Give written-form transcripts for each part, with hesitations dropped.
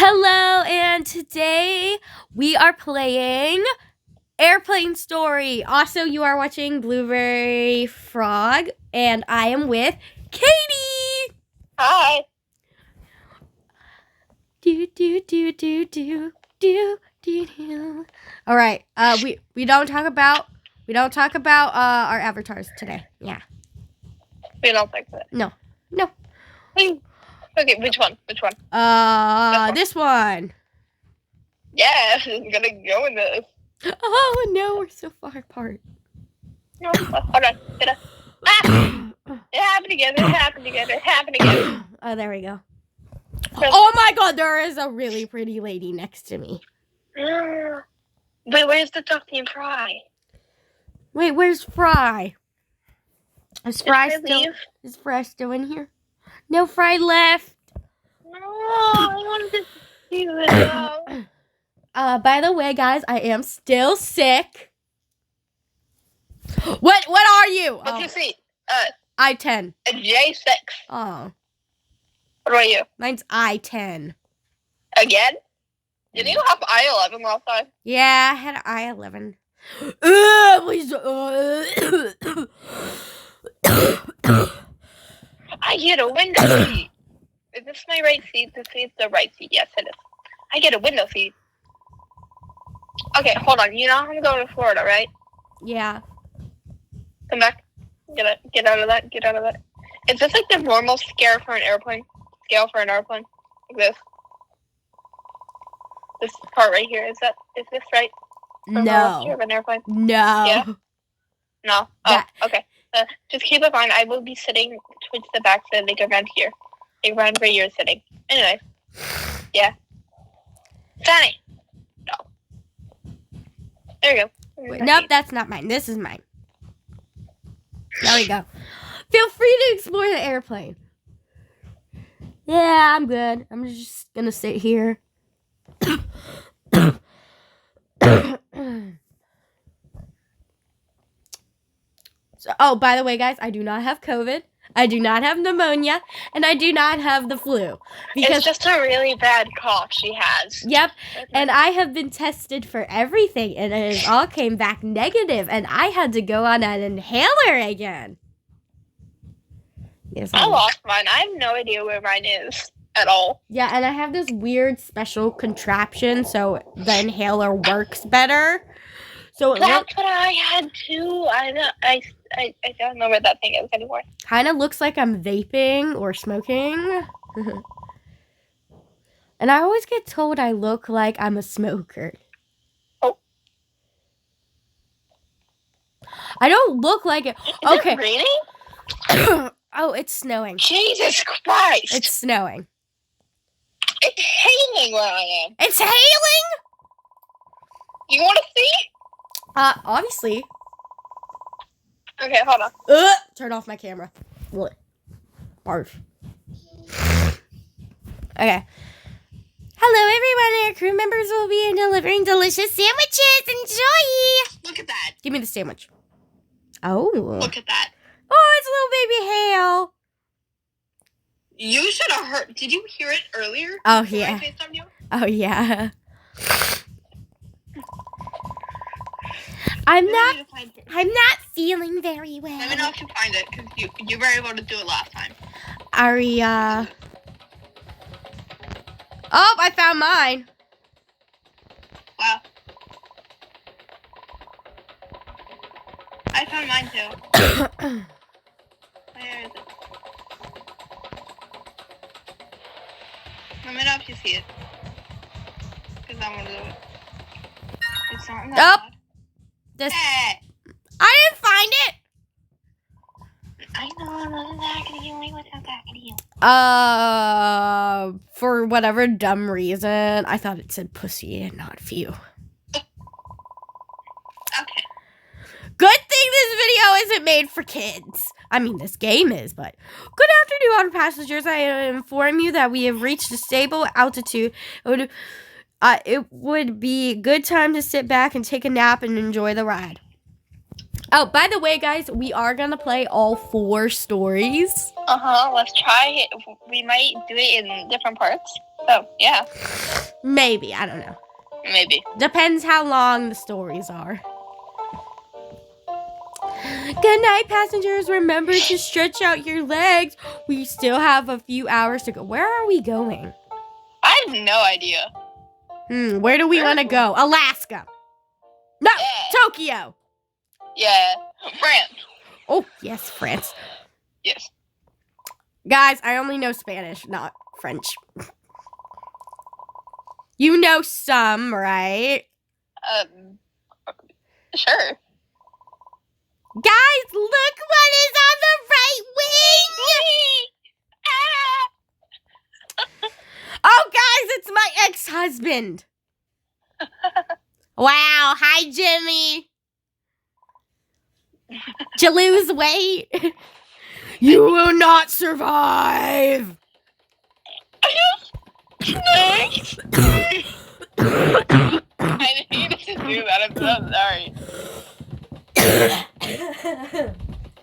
Hello, and today we are playing Airplane Story. Also, you are watching Blueberry Frog, and I am with Katie. Hi. Do. All right. We don't talk about our avatars today. Yeah. We don't like that. No. Okay, which one? This one. Yeah, I'm gonna go in this. Oh no, we're so far apart. No, hold on. It happened again. Oh, there we go. Oh my god, there is a really pretty lady next to me. Wait, where's the Ducky and Fry? Wait, where's Fry? Is Fry still in here? No, Fry left. No, I wanted to see this. By the way, guys, I am still sick. What are you? What's your seat? I-10. A J6. Oh. What about you? Mine's I-10. Again? Didn't you have I-11 last time? Yeah, I had I-11. Please. I get a window seat. Is this my right seat? This is the right seat. Yes, it is. I get a window seat. Okay, hold on. You know I'm going to Florida, right? Yeah. Come back. Get out of that. Is this like the normal scale for an airplane? Like this. This part right here. Is this right? For No. of an airplane? No. Yeah? No. Oh, okay. Just keep in mind, I will be sitting towards the back so like around here. Like around where you're sitting. Anyway. Yeah. Sunny. No. There we go. Wait, nope, that's not mine. This is mine. There we go. Feel free to explore the airplane. Yeah, I'm good. I'm just gonna sit here. Oh, by the way, guys, I do not have COVID. I do not have pneumonia, and I do not have the flu. It's just a really bad cough she has. Yep, and I have been tested for everything, and it all came back negative, and I had to go on an inhaler again. Yes, I lost mine. I have no idea where mine is at all. Yeah, and I have this weird special contraption, so the inhaler works better. So that's what I had too. I don't know where that thing is anymore. Kind of looks like I'm vaping or smoking. And I always get told I look like I'm a smoker. Oh. I don't look like it. Is it raining? Oh, it's snowing. Jesus Christ. It's snowing. It's hailing where I am. It's hailing? You want to see? Obviously. Okay, hold on. Turn off my camera. Barf. Okay. Hello, everyone. Our crew members will be delivering delicious sandwiches. Enjoy. Look at that. Give me the sandwich. Oh. Look at that. Oh, it's little baby hail. You should have heard. Did you hear it earlier? Oh, yeah. I FaceTimed you? Oh, yeah. I'm not feeling very well. Let me know if you find it, because you were able to do it last time. Aria. Oh, I found mine. Wow. I found mine too. Where is it? Let me know if you see it. Because I want to do it. It's not in that pod. Hey. I didn't find it. I know, I'm not attacking you. What's attacking you? For whatever dumb reason, I thought it said pussy and not few. Okay. Good thing this video isn't made for kids. I mean, this game is, but... Good afternoon, passengers. I inform you that we have reached a stable altitude. It would be a good time to sit back and take a nap and enjoy the ride. Oh, by the way, guys, we are going to play all 4 stories. Let's try it. We might do it in different parts. So, yeah. Maybe, I don't know. Maybe. Depends how long the stories are. Good night, passengers. Remember to stretch out your legs. We still have a few hours to go. Where are we going? I have no idea. Where do we want to go? Alaska. No, Yeah. Tokyo. Yeah. France. Oh, yes, France. Yes. Guys, I only know Spanish, not French. You know some, right? Sure. Guys, look what is on the right wing! Oh, guys, it's my ex-husband. Wow, hi, Jimmy. Did you lose weight? You will not survive. I didn't to do that. I'm so sorry.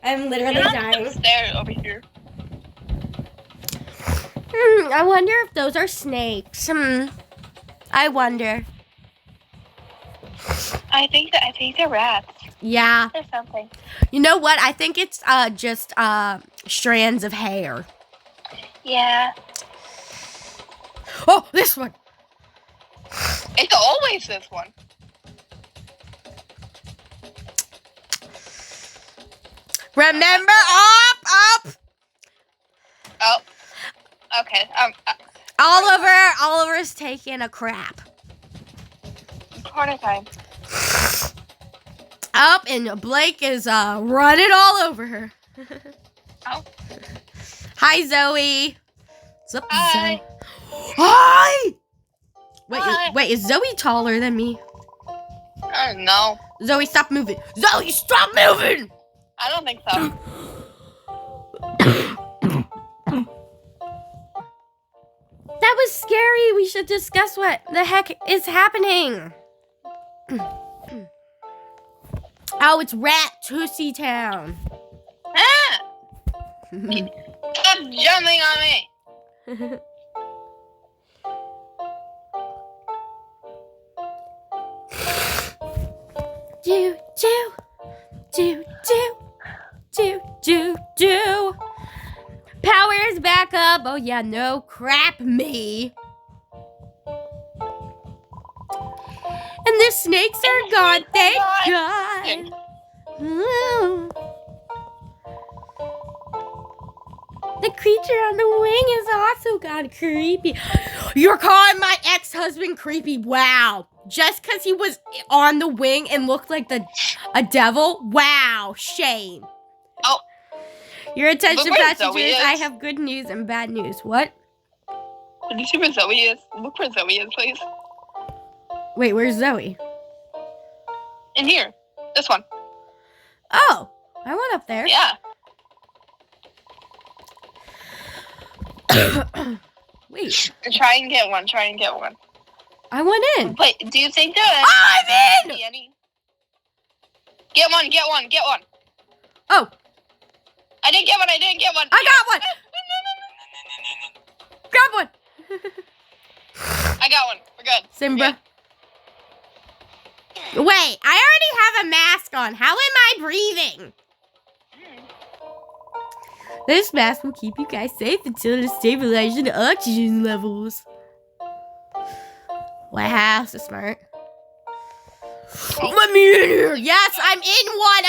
I'm literally dying. Stare over here. I wonder if those are snakes. I wonder. I think they're rats. Yeah. Or something. You know what? I think it's just strands of hair. Yeah. Oh, this one. It's always this one. Remember, up. Oh. Okay. Oliver's taking a crap. Corner time. Up, and Blake is running all over her. Oh. Hi, Zoe. What's up, Hi. Zoe? Hi. Hi. Wait, is Zoe taller than me? I don't know. Zoe, stop moving. Zoe, stop moving. I don't think so. That was scary. We should discuss what the heck is happening. Oh, it's Rat Tootsie Town. Ah! Stop jumping on me. Do. Power is back up. Oh yeah, no crap me. And the snakes are gone. Thank God. The creature on the wing is also gone creepy. You're calling my ex-husband creepy? Wow. Just because he was on the wing and looked like a devil? Wow. Shame. Oh. Your attention, Look where passengers. Zoe is. I have good news and bad news. What? Did you see where Zoe is? Look where Zoe is, please. Wait, where's Zoe? In here. This one. Oh, I went up there. Yeah. Wait, Try and get one. I went in. Wait, do you think there I'm in! be any? Get one. Oh, I didn't get one. I got one. Grab one. I got one. We're good. Simba. Wait, I already have a mask on. How am I breathing? This mask will keep you guys safe until it stabilizes the oxygen levels. Wow, so smart. Let me in here. Yes, I'm in one.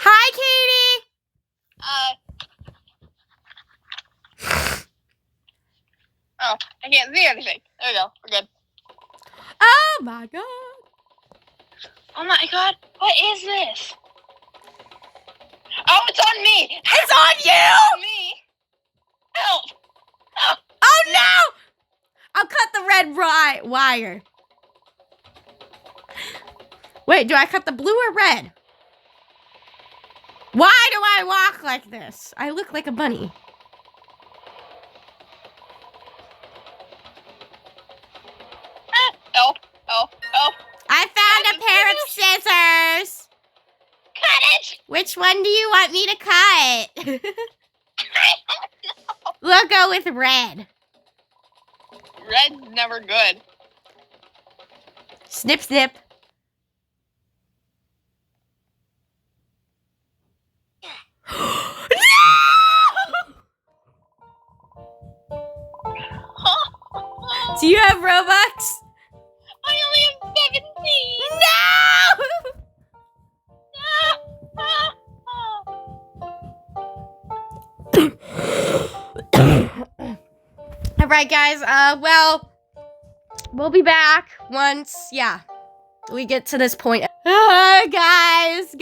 Hi, Katie. Oh, I can't see anything. There we go. We're good. Oh my God. Oh my God. What is this? Oh, it's on me. It's on you. On me. Help. Oh no. I'll cut the red wire. Wait, do I cut the blue or red? Why do I walk like this? I look like a bunny. Help. I found a pair of scissors. Cut it. Which one do you want me to cut? We'll go with red. Red's never good. Snip, snip. Do you have Robux? I only have 17. No! Alright, guys. Well, we'll be back once, we get to this point. Guys.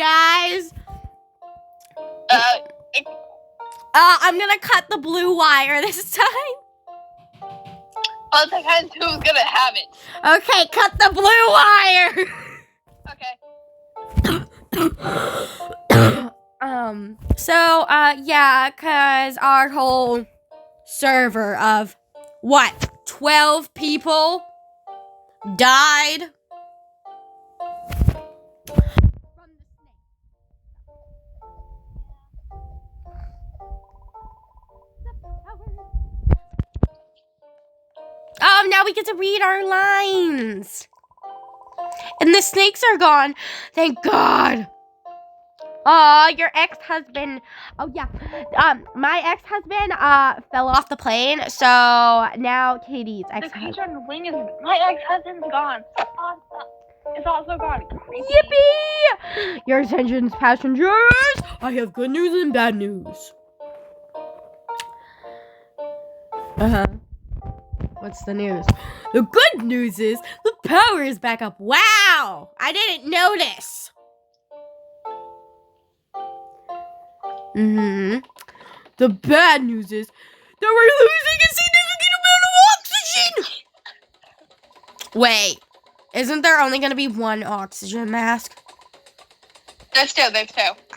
I'm gonna cut the blue wire this time. Well, it depends who's gonna have it. Okay, cut the blue wire. Okay. Cause our whole server of 12 people died. Now we get to read our lines. And the snakes are gone. Thank God. Your ex-husband. Oh, yeah. My ex-husband, fell off the plane. So now Katie's ex-husband. My ex-husband's gone. It's also gone. Yippee! Your attention, passengers. I have good news and bad news. What's the news? The good news is the power is back up. Wow! I didn't notice. The bad news is that we're losing a significant amount of oxygen. Wait, isn't there only going to be one oxygen mask? There's two.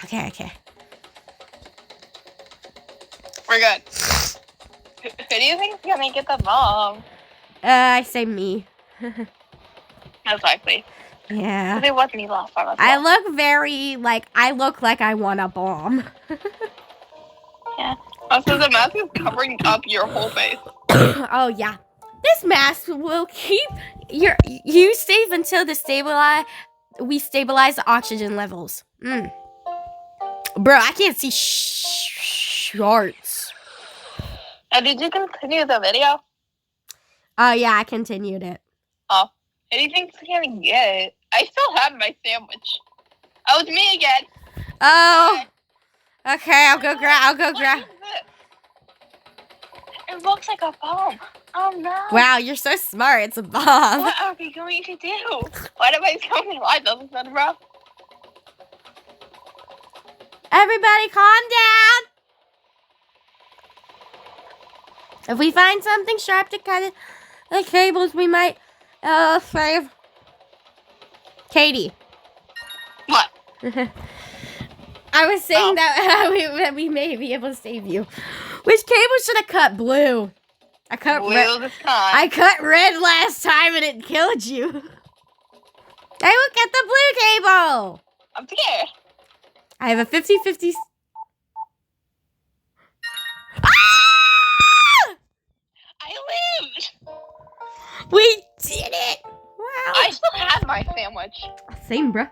Okay. We're good. Who do you think is gonna get the bomb? I say me. Most likely. Yeah. It was me last time. I look like I want a bomb. Yeah. Also, the mask is covering up your whole face. Oh, yeah. This mask will keep you safe until we stabilize the oxygen levels. Bro, I can't see charts. Did you continue the video? Oh, yeah, I continued it. Oh. Who do you think's gonna get it? I still have my sandwich. Oh, it's me again. Oh. Okay, I'll go grab. It looks like a bomb. Oh, no. Wow, you're so smart. It's a bomb. What are we going to do? Why do I tell me lies? Doesn't that, bro? Everybody calm down. If we find something sharp to cut the cables, we might save Katie. What? I was saying that we may be able to save you. Which cable should I cut? Blue. I cut red. I cut red last time and it killed you. I will get the blue cable. I'm scared. I have a 50-50. I lived. We did it. Wow. I still have my sandwich. Same, bruh.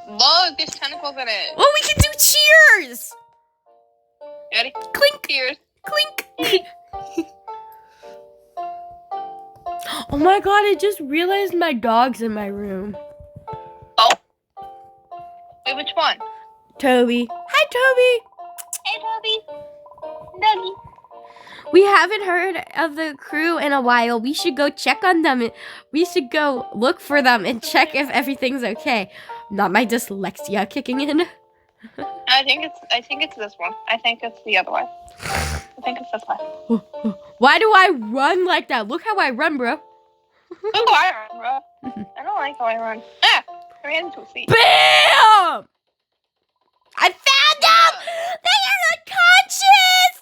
Look, there's tentacles in it. Oh, we can do cheers. You ready? Clink. Cheers. Clink. Oh my god, I just realized my dog's in my room. Oh. Wait, which one? Toby. Hi, Toby. Hey, Toby. Dougie. We haven't heard of the crew in a while. We should go check on them. We should go look for them and check if everything's okay. Not my dyslexia kicking in. I think it's this one. I think it's the other one. I think it's this one. Why do I run like that? Look how I run, bro. Look how I run, bro. I don't like how I run. Ah! I ran into a seat. Bam! I found them! They are unconscious!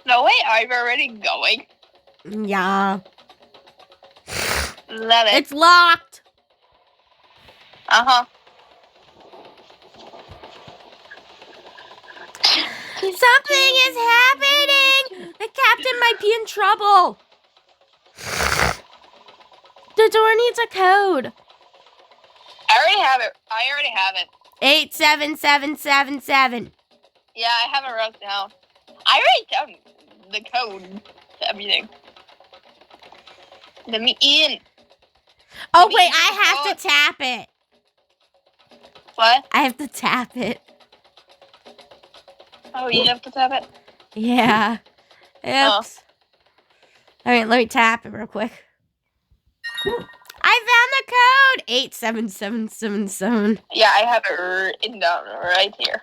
No way, I'm already going. Yeah. Love it. It's locked. Uh-huh. Something is happening! The captain might be in trouble. The door needs a code. I already have it. 87777. Yeah, I have it wrote down. I already done the code to everything. Let me in. Oh, wait, I have to tap it. What? I have to tap it. Oh, you have to tap it? Yeah. Oops. All right, let me tap it real quick. I found the code. 87777. Yeah, I have it written down right here.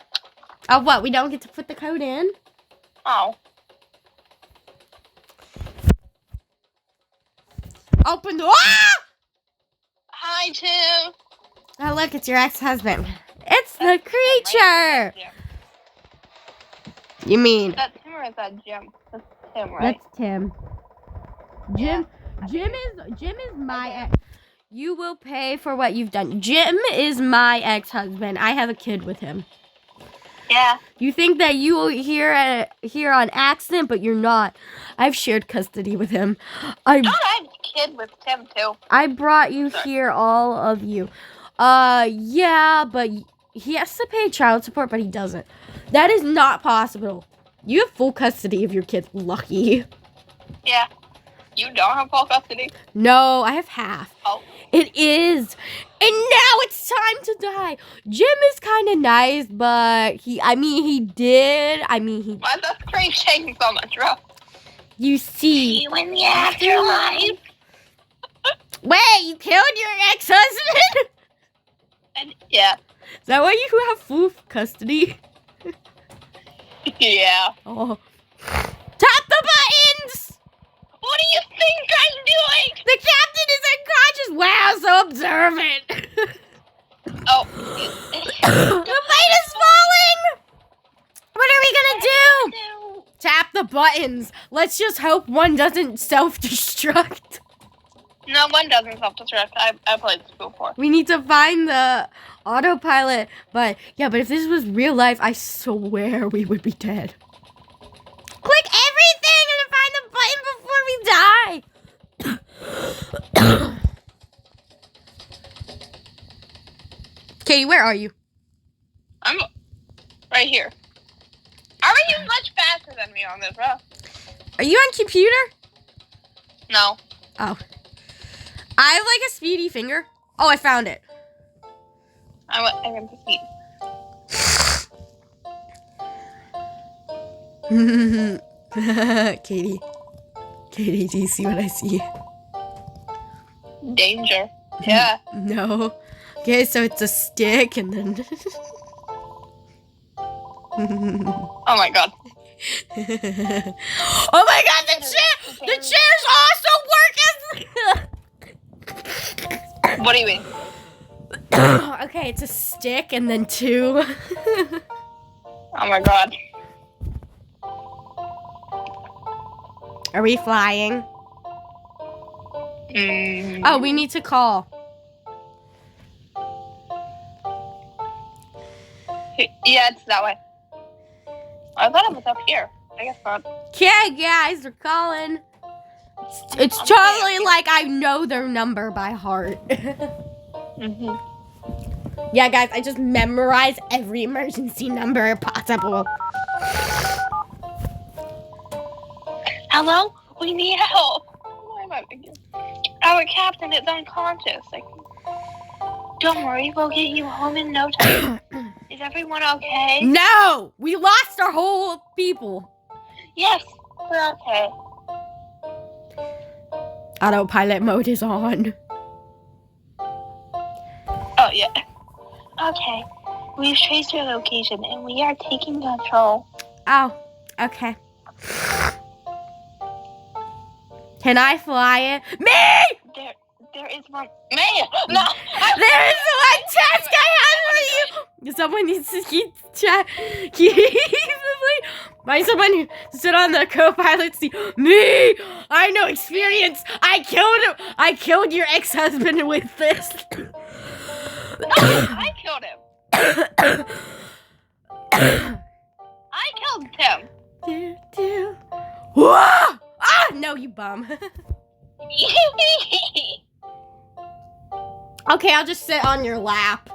Oh, what? We don't get to put the code in? Oh. Open the... Ah! Hi, Tim. Oh, look, it's your ex-husband. It's the creature. Yeah. You mean... Is that Tim or is that Jim? That's Tim, right? That's Tim. Jim is my ex. You will pay for what you've done. Jim is my ex-husband. I have a kid with him. Yeah. You think that you will here on accident, but you're not. I've shared custody with him. I have a kid with Tim too. I brought you here, all of you. Yeah, but he has to pay child support, but he doesn't. That is not possible. You have full custody of your kid. Lucky. Yeah. You don't have full custody? No, I have half. Oh. It is. And now it's time to die. Jim is kind of nice, but Why is that screen shaking so much, bro? You see. You in the afterlife. Wait, you killed your ex-husband? Yeah. Is that why you have full custody? Yeah. Oh. Tap the buttons! What do you think I'm doing? The captain is unconscious. Wow, so observant. Oh. The plane is falling. What are we gonna do? Tap the buttons. Let's just hope one doesn't self-destruct. No, one doesn't self-destruct. I played this before. We need to find the autopilot. But if this was real life, I swear we would be dead. Click everything and find the button before we die. Katie, where are you? I'm right here. How are you much faster than me on this, bro? Are you on computer? No. Oh. I have like a speedy finger. Oh, I found it. I went to sleep. Katie, do you see what I see? Danger. Yeah. No. Okay, so it's a stick and then... Oh my god. Oh my god, the chairs also work as... What do you mean? Okay, it's a stick and then two. Oh my god. Are we flying? Oh, we need to call. Yeah, it's that way. I thought it was up here. I guess not. Okay, guys, they're calling. It's totally like I know their number by heart. Yeah, guys, I just memorize every emergency number possible. Hello? We need help. Why am I thinking? Our captain is unconscious. Don't worry, we'll get you home in no time. Is everyone okay? No! We lost our whole people. Yes, we're okay. Autopilot mode is on. Oh, yeah. Okay. We've traced your location and we are taking control. Oh, okay. Can I fly it? Me! There is one. Me! No! There is one task I have for you! Someone needs to keep find someone to sit on the co-pilot seat. Me! I know experience! I killed your ex-husband with this. I killed him. I killed Tim. Whoa! Ah, no, you bum. Okay, I'll just sit on your lap.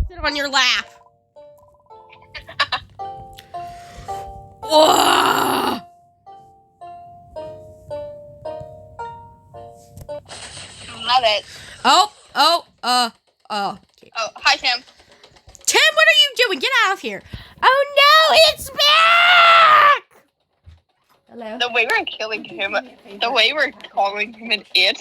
Sit on your lap. Whoa! Love it. Oh. Oh, hi, Tim. Tim, what are you doing? Get out of here. Oh, no, it's back! Hello? The way we're killing him, the way we're calling him an it,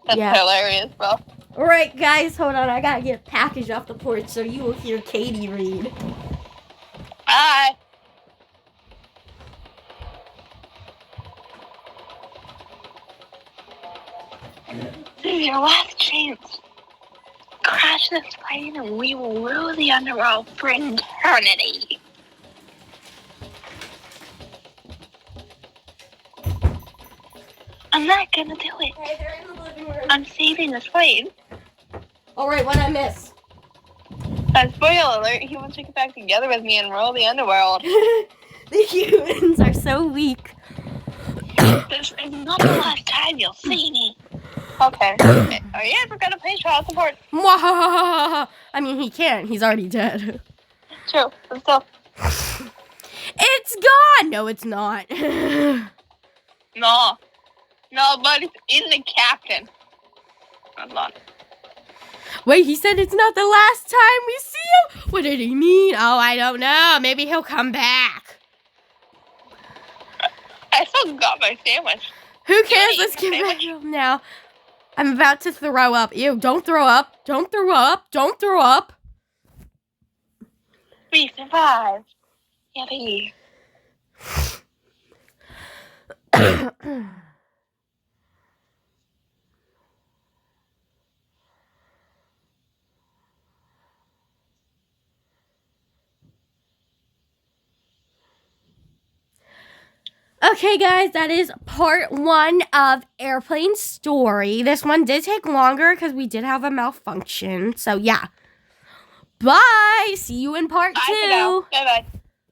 that's Yeah. hilarious, bro. All right, guys, hold on. I gotta get a package off the porch so you will hear Katie read. Bye. This is your last chance. Crash this plane and we will rule the underworld for eternity. I'm not gonna do it. Hey, they're in the living room. I'm saving this plane. All right, what I miss? Spoiler alert, he wants to get back together with me and rule the underworld. The humans are so weak. This is not the last time you'll see me. Okay. Are you ever gonna pay child support? Mwahahaha. I mean, he can't. He's already dead. True, but still. It's gone. No, it's not. No. No, but it's the captain. Hold on. Wait, he said it's not the last time we see him? What did he mean? Oh, I don't know. Maybe he'll come back. I still got my sandwich. Who cares? Eat Let's your get back sandwich. home now. I'm about to throw up. Ew, don't throw up. Don't throw up. Don't throw up. We survived. Yippee. Okay, guys, that is part 1 of Airplane Story. This one did take longer because we did have a malfunction. So, yeah. Bye. See you in part 2. Bye for now. Bye-bye.